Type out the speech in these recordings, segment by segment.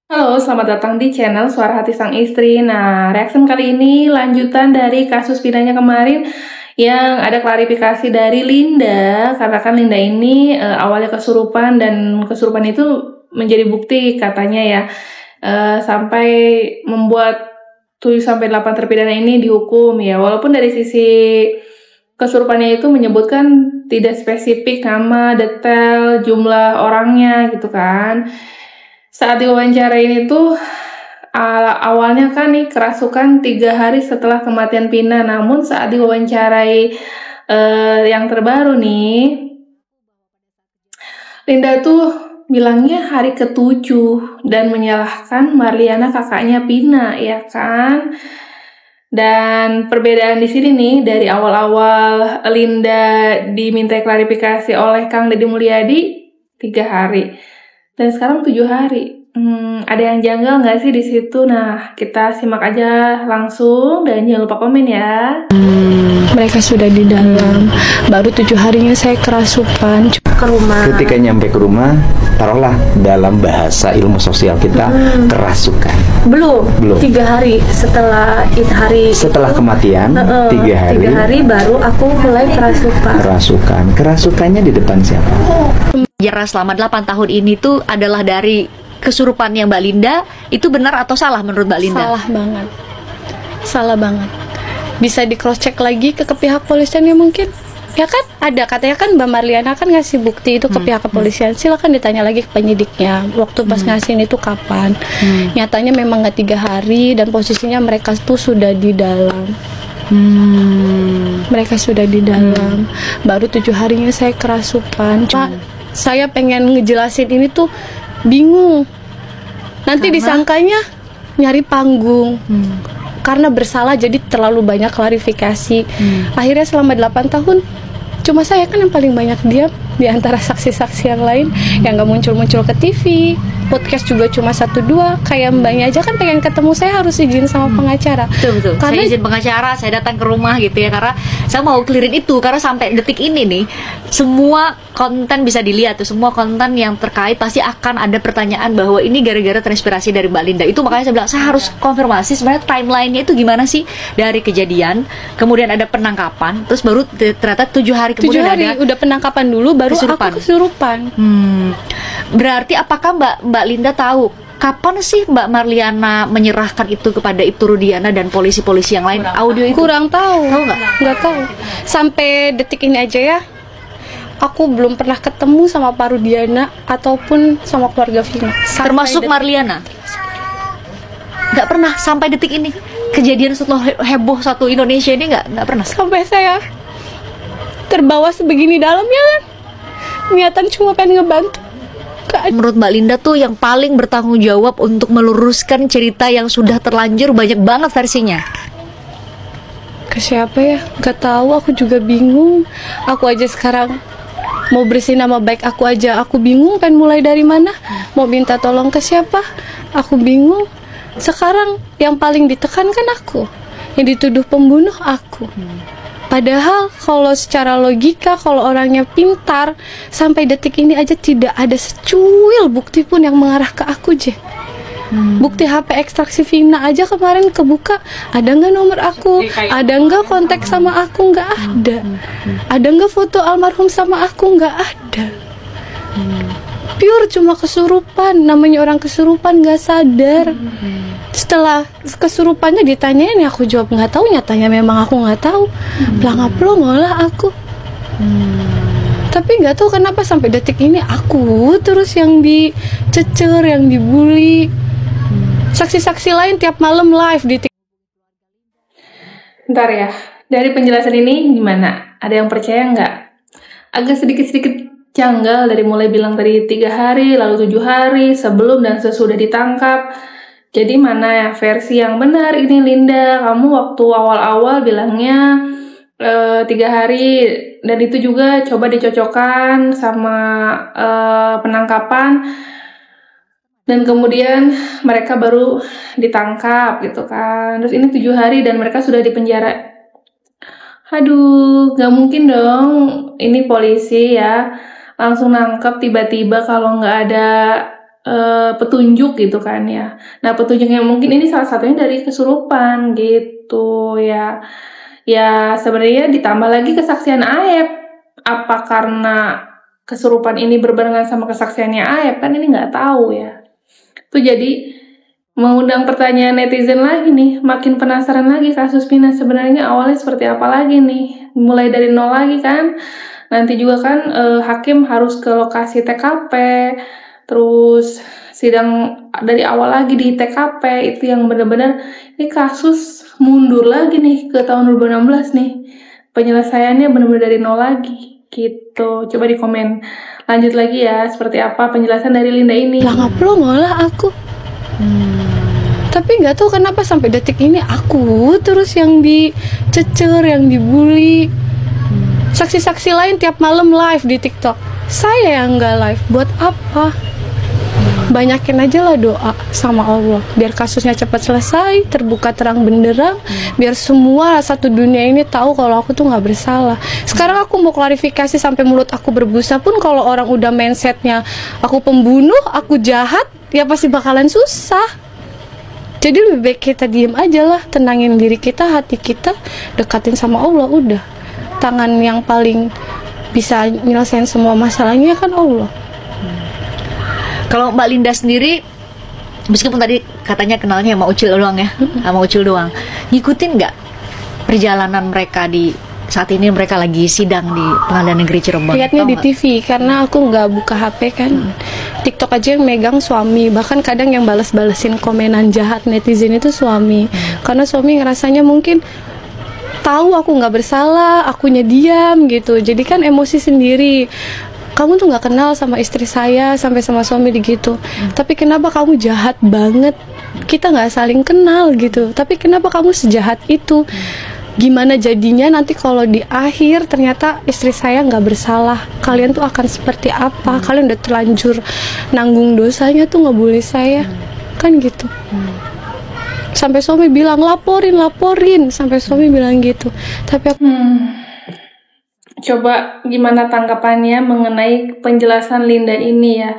Halo, selamat datang di channel Suara Hati Sang Istri. Nah, reaction kali ini lanjutan dari kasus pidana kemarin yang ada klarifikasi dari Linda. Karena kan Linda ini awalnya kesurupan dan kesurupan itu menjadi bukti katanya ya. Sampai membuat 7-8 terpidana ini dihukum ya. Walaupun dari sisi kesurupannya itu menyebutkan tidak spesifik nama, detail, jumlah orangnya gitu kan. Saat diwawancarain itu awalnya kan nih kerasukan 3 hari setelah kematian Pina, namun saat diwawancarai yang terbaru nih, Linda tuh bilangnya hari ke-7 dan menyalahkan Marliana kakaknya Pina, ya kan? Dan perbedaan di sini nih, dari awal-awal Linda diminta klarifikasi oleh Kang Deddy Mulyadi 3 hari. Dan sekarang 7 hari. Ada yang janggal nggak sih di situ? Nah, kita simak aja langsung dan jangan lupa komen ya. Mereka sudah di dalam. Baru 7 harinya saya kerasukan ke rumah. Ketika nyampe ke rumah, taruhlah dalam bahasa ilmu sosial kita kerasukan. Belum. 3 hari setelah Setelah kematian, 3 hari. 3 hari baru aku mulai kerasukan. Kerasukannya di depan siapa? Penjara selama 8 tahun ini tuh adalah dari kesurupannya Mbak Linda. Itu benar atau salah menurut Mbak Linda? Salah banget. Bisa di cross check lagi ke pihak polisian ya mungkin. Ya kan ada katanya kan Mbak Marliana kan ngasih bukti itu ke pihak kepolisian. Silakan ditanya lagi ke penyidiknya. Waktu pas ngasihin itu kapan? Nyatanya memang nggak 3 hari dan posisinya mereka tuh sudah di dalam. Mereka sudah di dalam. Baru 7 harinya saya kerasukan. Saya pengen ngejelasin ini tuh bingung. Nanti disangkanya nyari panggung. Karena bersalah jadi terlalu banyak klarifikasi. Akhirnya selama 8 tahun cuma saya kan yang paling banyak diam di antara saksi-saksi yang lain yang nggak muncul-muncul ke TV. Podcast juga cuma 1-2. Kayak mbaknya aja kan pengen ketemu, saya harus izin sama pengacara. Betul. Karena saya izin pengacara, saya datang ke rumah gitu ya, karena saya mau clearin itu. Karena sampai detik ini nih, semua konten bisa dilihat tuh, semua konten yang terkait pasti akan ada pertanyaan bahwa ini gara-gara terinspirasi dari Mbak Linda. Itu makanya saya bilang saya harus konfirmasi sebenarnya timelinenya itu gimana sih dari kejadian, kemudian ada penangkapan, terus baru ternyata 7 hari kemudian 7 hari ada udah penangkapan dulu baru kesurupan. aku kesurupan. Berarti apakah Mbak Linda tahu kapan sih Mbak Marliana menyerahkan itu kepada Ibtu Rudiana dan polisi-polisi yang lain? Audio itu Kurang tahu. Tahu nggak? Nggak tahu. Sampai detik ini aja ya, aku belum pernah ketemu sama Pak Rudiana ataupun sama keluarga Vina. Termasuk Marliana? Nggak pernah sampai detik ini. Kejadian setelah heboh satu Indonesia ini nggak pernah. Sampai saya terbawa sebegini dalamnya kan. Niatan cuma pengen ngebantu. Menurut Mbak Linda tuh yang paling bertanggung jawab untuk meluruskan cerita yang sudah terlanjur banyak banget versinya. Ke siapa ya? Gak tahu, aku juga bingung. Aku aja sekarang mau bersihin nama baik aku aja, aku bingung pengen mulai dari mana. Mau minta tolong ke siapa? Aku bingung. Sekarang yang paling ditekan kan aku, yang dituduh pembunuh aku. Padahal kalau secara logika, kalau orangnya pintar, sampai detik ini aja tidak ada secuil bukti pun yang mengarah ke aku, Je. Bukti HP ekstraksi Vina aja kemarin kebuka, ada nggak nomor aku? Ada nggak kontak sama aku? Nggak ada. Ada nggak foto almarhum sama aku? Nggak ada. Pure cuma kesurupan, namanya orang kesurupan nggak sadar. Setelah kesurupannya ditanyain, ya aku jawab nggak tahu. Nyatanya memang aku nggak tahu. Pelangap-pelong ngolah aku. Tapi nggak tahu kenapa sampai detik ini aku terus yang dicecer, yang dibully. Saksi-saksi lain tiap malam live di TikTok. Bentar ya, dari penjelasan ini gimana? Ada yang percaya nggak? Agak sedikit-sedikit janggal dari mulai bilang tadi 3 hari, lalu 7 hari, sebelum dan sesudah ditangkap. Jadi mana ya versi yang benar ini Linda? Kamu waktu awal-awal bilangnya 3 hari dan itu juga coba dicocokkan sama penangkapan dan kemudian mereka baru ditangkap gitu kan. Terus ini 7 hari dan mereka sudah di penjara. Aduh, gak mungkin dong ini polisi ya langsung nangkep tiba-tiba kalau nggak ada petunjuk gitu kan ya. Nah, petunjuknya mungkin ini salah satunya dari kesurupan gitu ya. Ya sebenarnya ditambah lagi kesaksian Aep. Apa karena kesurupan ini berbarengan sama kesaksiannya Aep? Kan ini nggak tahu ya. Itu jadi mengundang pertanyaan netizen lagi nih. Makin penasaran lagi kasus Vina sebenarnya awalnya seperti apa lagi nih. Mulai dari nol lagi kan. Nanti juga kan hakim harus ke lokasi TKP. Terus sidang dari awal lagi di TKP. Itu yang benar-benar ini kasus mundur lagi nih ke tahun 2016 nih. Penyelesaiannya benar-benar dari nol lagi gitu. Coba di komen lanjut lagi ya, seperti apa penjelasan dari Linda ini. Lah ngaplong lah aku. Tapi nggak tahu kenapa sampai detik ini aku terus yang dicecer, yang dibully. Saksi-saksi lain tiap malam live di TikTok. Saya yang nggak live. Buat apa? Banyakin aja lah doa sama Allah biar kasusnya cepat selesai, terbuka terang benderang, biar semua satu dunia ini tahu kalau aku tuh nggak bersalah. Sekarang aku mau klarifikasi sampai mulut aku berbusa pun, kalau orang udah mindsetnya aku pembunuh, aku jahat, ya pasti bakalan susah. Jadi lebih baik kita diem aja lah, tenangin diri kita, hati kita, dekatin sama Allah, udah. Tangan yang paling bisa nyelesain semua masalahnya kan Allah. Kalau Mbak Linda sendiri, meskipun tadi katanya kenalnya sama Ucil doang ya, sama Ucil doang, ngikutin nggak perjalanan mereka di saat ini mereka lagi sidang di Pengadilan Negeri Cirebon? Lihatnya di TV, karena aku nggak buka HP kan. TikTok aja yang megang suami, bahkan kadang yang balas-balesin komenan jahat netizen itu suami. Karena suami ngerasanya mungkin tahu aku nggak bersalah, akunya diam gitu. Jadi kan emosi sendiri. Kamu tuh nggak kenal sama istri saya sampai sama suami gitu. Tapi kenapa kamu jahat banget? Kita nggak saling kenal gitu. Tapi kenapa kamu sejahat itu? Gimana jadinya nanti kalau di akhir ternyata istri saya nggak bersalah? Kalian tuh akan seperti apa? Kalian udah terlanjur nanggung dosanya tuh ngebully saya, kan gitu. Sampai suami bilang laporin. Sampai suami bilang gitu. Tapi aku Coba gimana tanggapannya mengenai penjelasan Linda ini ya.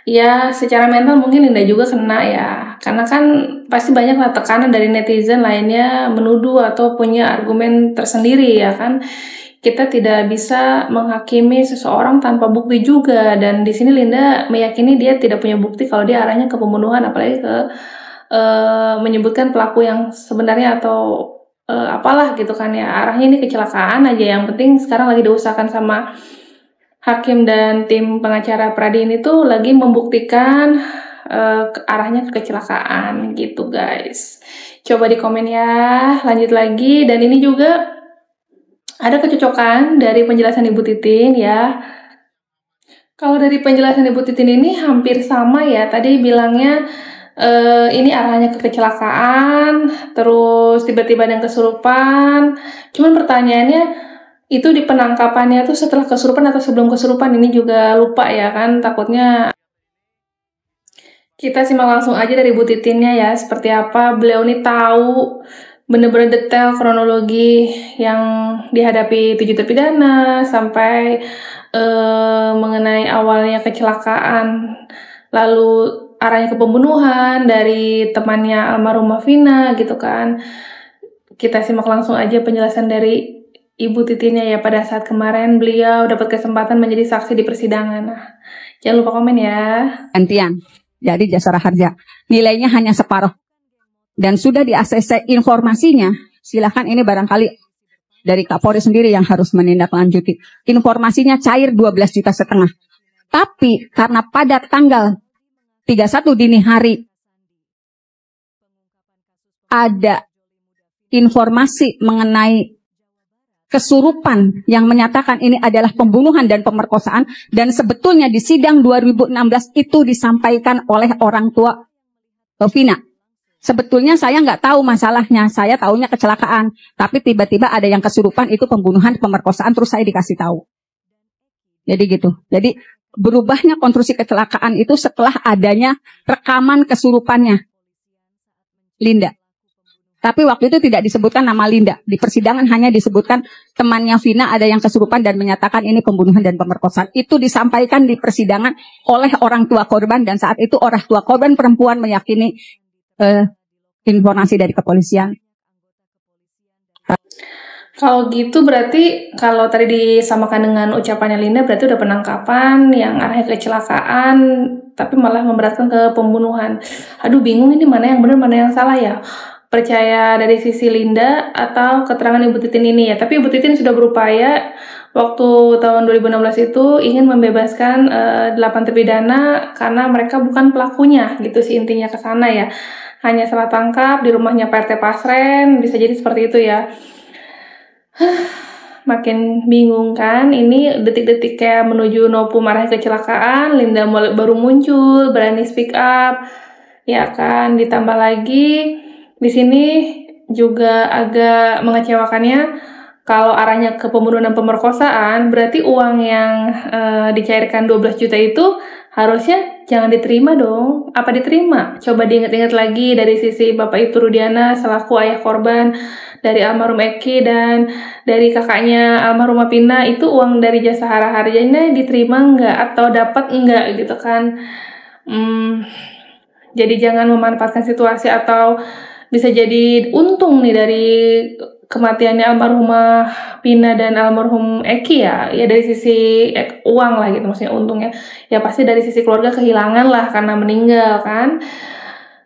Ya secara mental mungkin Linda juga kena ya. Karena kan pasti banyak lah tekanan dari netizen lainnya menuduh atau punya argumen tersendiri ya kan. Kita tidak bisa menghakimi seseorang tanpa bukti juga. Dan di sini Linda meyakini dia tidak punya bukti kalau dia arahnya ke pembunuhan, apalagi ke menyebutkan pelaku yang sebenarnya atau apalah gitu kan ya, arahnya ini kecelakaan aja. Yang penting sekarang lagi diusahakan sama hakim dan tim pengacara Pradi ini tuh lagi membuktikan arahnya ke kecelakaan gitu guys. Coba di komen ya, lanjut lagi. Dan ini juga ada kecocokan dari penjelasan Ibu Titin ya. Kalau dari penjelasan Ibu Titin ini hampir sama ya, tadi bilangnya ini arahnya ke kecelakaan, terus tiba-tiba ada yang kesurupan. Cuman pertanyaannya itu di penangkapannya tuh setelah kesurupan atau sebelum kesurupan, ini juga lupa ya kan, takutnya. Kita simak langsung aja dari Bu Titinnya ya, seperti apa beliau ini tahu bener-bener detail kronologi yang dihadapi 7 terpidana sampai mengenai awalnya kecelakaan, lalu arahnya ke pembunuhan dari temannya almarhumah Vina gitu kan. Kita simak langsung aja penjelasan dari Ibu Titinnya ya, pada saat kemarin beliau dapat kesempatan menjadi saksi di persidangan. Nah, jangan lupa komen ya. Gantian, jadi jasara harja nilainya hanya separuh dan sudah di ACC informasinya. Silahkan, ini barangkali dari Kapolri sendiri yang harus menindaklanjuti. Informasinya cair 12,5 juta. Tapi karena pada tanggal 31 dini hari ada informasi mengenai kesurupan yang menyatakan ini adalah pembunuhan dan pemerkosaan, dan sebetulnya di sidang 2016 itu disampaikan oleh orang tua Vina. Sebetulnya saya nggak tahu masalahnya, saya tahunya kecelakaan, tapi tiba-tiba ada yang kesurupan itu pembunuhan, pemerkosaan, terus saya dikasih tahu. Jadi gitu. Jadi berubahnya konstruksi kecelakaan itu setelah adanya rekaman kesurupannya Linda. Tapi waktu itu tidak disebutkan nama Linda. Di persidangan hanya disebutkan temannya Vina ada yang kesurupan dan menyatakan ini pembunuhan dan pemerkosaan. Itu disampaikan di persidangan oleh orang tua korban, dan saat itu orang tua korban perempuan meyakini informasi dari kepolisian. Kalau gitu berarti kalau tadi disamakan dengan ucapannya Linda berarti udah penangkapan yang arahnya kecelakaan tapi malah memberatkan ke pembunuhan. Aduh bingung ini mana yang benar mana yang salah ya. Percaya dari sisi Linda atau keterangan Ibu Titin ini ya. Tapi Ibu Titin sudah berupaya waktu tahun 2016 itu ingin membebaskan 8 terpidana karena mereka bukan pelakunya gitu sih intinya ke sana ya. Hanya salah tangkap di rumahnya PRT Pasren, bisa jadi seperti itu ya. Makin bingung kan, ini detik-detik kayak menuju Nopu marah kecelakaan, Linda baru muncul, berani speak up, ya kan, ditambah lagi di sini juga agak mengecewakannya kalau arahnya ke pembunuhan dan pemerkosaan, berarti uang yang dicairkan 12 juta itu harusnya jangan diterima dong. Apa diterima? Coba diingat-ingat lagi dari sisi Bapak Ibtu Rudiana selaku ayah korban, dari almarhum Eki dan dari kakaknya almarhumah Pina, itu uang dari jasa hara-harjanya diterima nggak atau dapat nggak gitu kan. Jadi jangan memanfaatkan situasi atau bisa jadi untung nih dari kematiannya almarhumah Pina dan almarhum Eki ya dari sisi uang lah gitu, maksudnya untungnya ya pasti dari sisi keluarga kehilangan lah karena meninggal kan.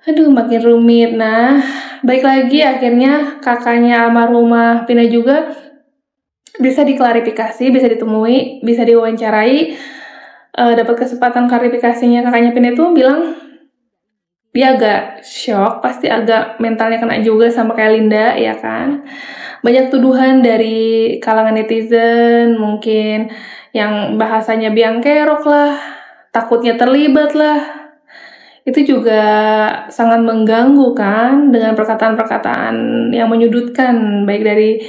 Aduh makin rumit. Nah baik lagi akhirnya kakaknya almarhumah Pina juga bisa diklarifikasi, bisa ditemui, bisa diwawancarai, dapat kesempatan klarifikasinya. Kakaknya Pina itu bilang dia agak shock, pasti agak mentalnya kena juga sama kayak Linda ya kan. Banyak tuduhan dari kalangan netizen, mungkin yang bahasanya biang kerok lah, takutnya terlibat lah. Itu juga sangat mengganggu kan dengan perkataan-perkataan yang menyudutkan baik dari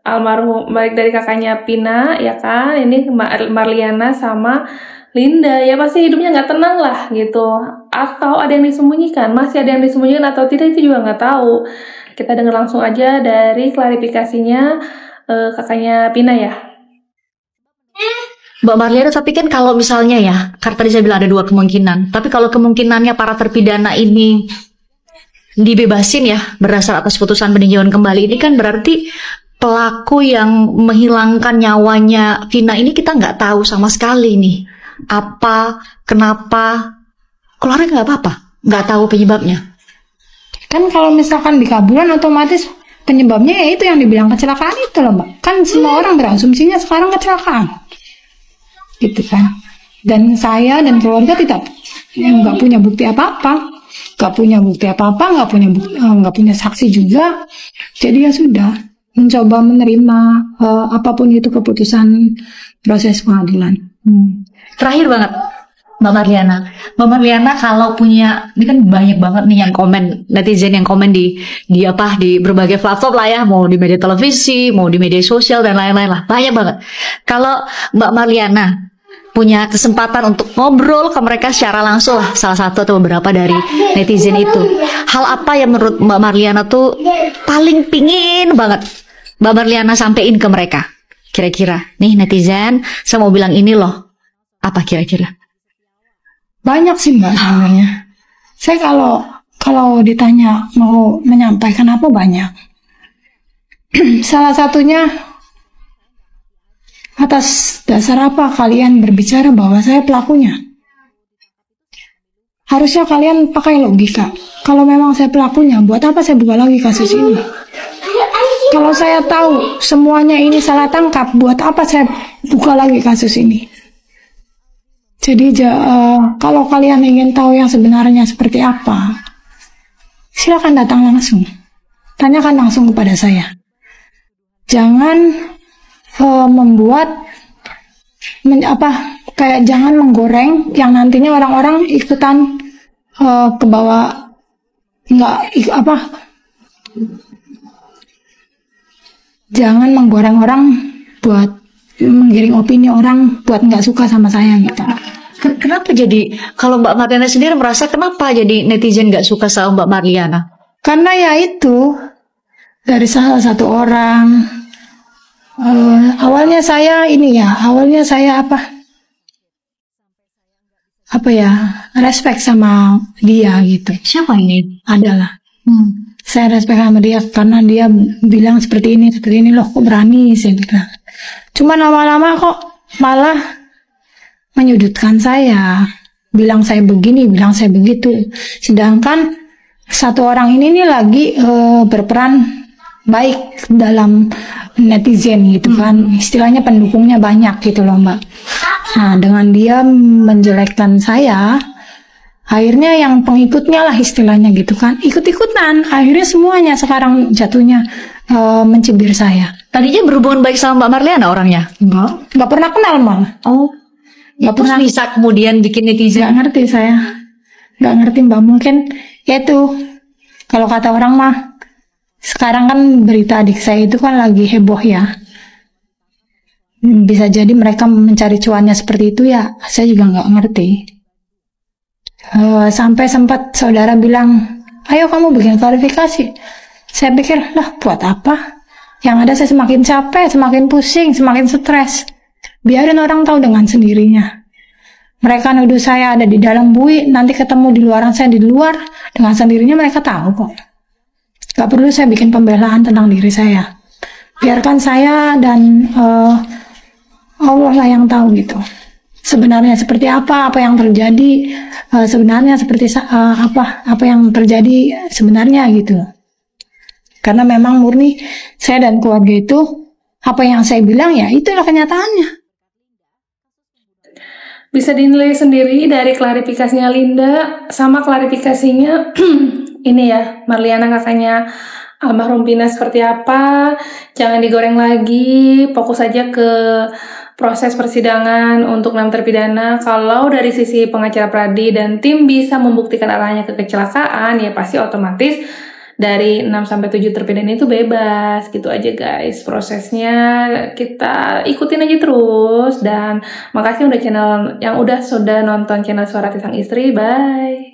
almarhum, baik dari kakaknya Pina ya kan, ini Marliana sama Linda ya pasti hidupnya nggak tenang lah gitu, atau ada yang disembunyikan, masih ada yang disembunyikan atau tidak itu juga nggak tahu. Kita dengar langsung aja dari klarifikasinya kakaknya Pina ya. Mbak Marliana, tapi kan kalau misalnya ya, karena tadi saya bilang ada 2 kemungkinan, tapi kalau kemungkinannya para terpidana ini dibebasin ya berdasar atas putusan peninjauan kembali, ini kan berarti pelaku yang menghilangkan nyawanya Vina ini kita nggak tahu sama sekali nih apa, kenapa, keluarga nggak apa-apa, nggak tahu penyebabnya. Kan kalau misalkan dikabulkan otomatis penyebabnya ya itu yang dibilang kecelakaan itu loh Mbak. Kan semua orang berasumsinya sekarang kecelakaan. Gitu kan. Dan saya dan keluarga nggak punya bukti apa-apa. Nggak punya saksi juga. Jadi ya sudah, mencoba menerima apapun itu keputusan proses pengadilan. Terakhir banget, Mbak Marliana kalau punya, ini kan banyak banget nih yang komen, netizen yang komen di berbagai platform lah ya, mau di media televisi, mau di media sosial dan lain-lain lah, banyak banget. Kalau Mbak Marliana punya kesempatan untuk ngobrol ke mereka secara langsung lah, salah satu atau beberapa dari netizen itu, hal apa yang menurut Mbak Marliana tuh paling pingin banget Mbak Marliana sampein ke mereka? Kira-kira nih netizen, saya mau bilang ini loh, apa kira-kira? Banyak sih Mbak sebenarnya. Saya kalau ditanya mau menyampaikan apa banyak. Salah satunya, atas dasar apa kalian berbicara bahwa saya pelakunya? Harusnya kalian pakai logika. Kalau memang saya pelakunya, buat apa saya buka lagi kasus ini? Kalau saya tahu semuanya ini salah tangkap, buat apa saya buka lagi kasus ini? Jadi kalau kalian ingin tahu yang sebenarnya seperti apa, silakan datang langsung, tanyakan langsung kepada saya. Jangan membuat kayak jangan menggoreng yang nantinya orang-orang ikutan ke bawah, jangan menggoreng orang buat menggiring opini orang buat nggak suka sama saya gitu. Kenapa jadi, kalau Mbak Marliana sendiri merasa kenapa jadi netizen nggak suka sama Mbak Marliana? Karena ya itu dari salah satu orang. Awalnya saya respect sama dia gitu. Siapa ini? Adalah. Saya respect sama dia karena dia bilang seperti ini loh, kok berani, saya bilang. Cuma lama-lama kok malah menyudutkan saya, bilang saya begini, bilang saya begitu. Sedangkan satu orang ini nih lagi berperan baik dalam netizen gitu kan, istilahnya pendukungnya banyak gitu loh Mbak. Nah dengan dia menjelekkan saya, akhirnya yang pengikutnya lah istilahnya gitu kan, ikut-ikutan. Akhirnya semuanya sekarang jatuhnya mencibir saya. Tadinya berhubungan baik sama Mbak Marliana orangnya? Nggak pernah kenal malah. Oh, Nggak terus pernah. bisa kemudian bikin netizen? Nggak ngerti saya. Nggak ngerti Mbak, mungkin ya itu kalau kata orang mah, sekarang kan berita adik saya itu kan lagi heboh ya. Bisa jadi mereka mencari cuannya seperti itu ya, saya juga nggak ngerti. Sampai sempat saudara bilang, ayo kamu bikin klarifikasi. Saya pikir, lah buat apa? Yang ada saya semakin capek, semakin pusing, semakin stres. Biarin orang tahu dengan sendirinya. Mereka nuduh saya ada di dalam bui, nanti ketemu di luaran saya di luar, dengan sendirinya mereka tahu kok. Gak perlu saya bikin pembelaan tentang diri saya. Biarkan saya dan Allah lah yang tahu gitu. Sebenarnya seperti apa yang terjadi, sebenarnya seperti apa yang terjadi sebenarnya gitu. Karena memang murni saya dan keluarga itu, apa yang saya bilang ya itulah kenyataannya. Bisa dinilai sendiri dari klarifikasinya Linda sama klarifikasinya ini ya, Marliana kakaknya almarhum Pina seperti apa. Jangan digoreng lagi, fokus aja ke proses persidangan untuk 6 terpidana. Kalau dari sisi pengacara Pradi dan tim bisa membuktikan arahnya ke kecelakaan, ya pasti otomatis dari 6-7 terpidana itu bebas. Gitu aja guys prosesnya, kita ikutin aja terus. Dan makasih udah sudah nonton channel Suara Hati Sang Istri. Bye.